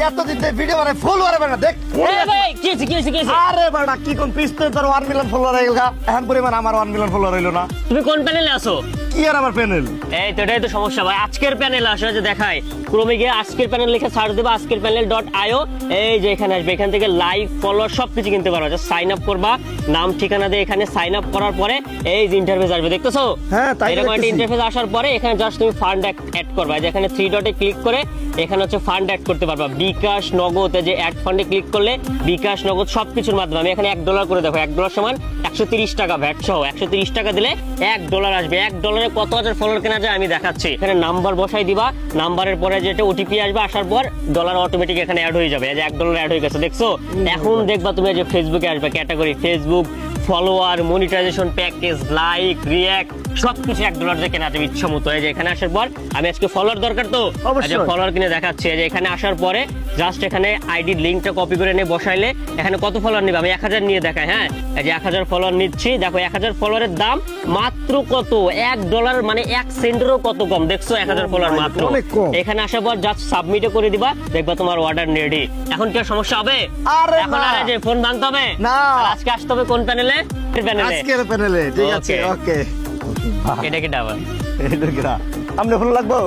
এতদিন ধরে ভিডিও বানাই ফুল বানাবে না দেখ ভাই কি হইছে আরে বাড়া কি কোন পিস্তল তোর 1 মিলিয়ন ফলোয়ার হয়ে গেল এখন পরিমাণ আমার 1 মিলিয়ন ফলোয়ার হইলো না তুমি কোন প্যানেলে আছো? কি আর আমার প্যানেল এই তো এটাই তো সমস্যা ভাই। আজকের প্যানেল আসলে যে দেখায় ক্রমে গিয়ে আজকের প্যানেল লিখে সার্চ দেবা আজকের প্যানেল.io, এই যে এখানে আসবে, এখান থেকে লাইভ ফলোয়ার সবকিছু কিনতে পারবা। জাস্ট সাইন আপ করবা, নাম ঠিকানা দিয়ে এখানে সাইন আপ করার পরে এই যে ইন্টারফেস আসবে, দেখতেছো? হ্যাঁ, তাই এরকম একটা দেখতেছি। ইন্টারফেস আসার পরে এখানে জাস্ট তুমি ফান্ড অ্যাড করবা। যেখানে 3 ডটে ক্লিক করে এখানে হচ্ছে ফান্ড অ্যাড করতে পারবা। বিকাশ, নগদ, এই যে অ্যাড ফান্ডে ক্লিক করলে বিকাশ, নগদ সবকিছুর মাধ্যমে আমি এখানে $1 করে দেখো, $1 সমান 130 টাকা ভ্যাট সহ। 130 টাকা দিলে $1 আসবে। $1 কত হাজার ফলোয়ার কেনা যায় আমি দেখাচ্ছি। এখানে নাম্বার বসাই দিবা, নাম্বারের পরে যেটা ওটিপি আসবে, আসার পর ডলার অটোমেটিক এখানে অ্যাড হয়ে যাবে। এই যে $1 অ্যাড হয়ে গেছে, দেখছো? এখন দেখবা তুমি যে ফেসবুকে আসবে, category Facebook follower, monetisation package, like, react সবকিছু $1 দিয়ে কেনা যাবে ইচ্ছা মতো। এই যে এখানে আসার পর আমি আজকে ফলোয়ার দরকার, তো এই যে ফলোয়ার কিনে দেখাচ্ছি। এই যে এখানে আসার পরে জাস্ট এখানে আইডির লিংকটা কপি করে নিয়ে বসাইলে এখানে কত ফলোয়ার নিবে আমি 1000 নিয়ে দেখাই। হ্যাঁ, এই যে 1000 ফলোয়ার নিচ্ছি, দেখো 1000 ফলোয়ারের দাম মাত্র কত, $1 মানে 1 সেন্টেরও কত কম, দেখছো? 1000 ফলোয়ার মাত্র। এখানে আসার পর জাস্ট সাবমিটে করে দিবা, দেখবা তোমার অর্ডার রেডি। এখন কি আর সমস্যা হবে? এখন আর এই যে ফোন ভাঙতে হবে না, আজকে আসতে হবে কোন প্যানেলে? প্যানেলে, আজকের প্যানেলে। ঠিক আছে, ওকে। এটা কি ডাবল? এটা কি আমরা ভালো লাগবো।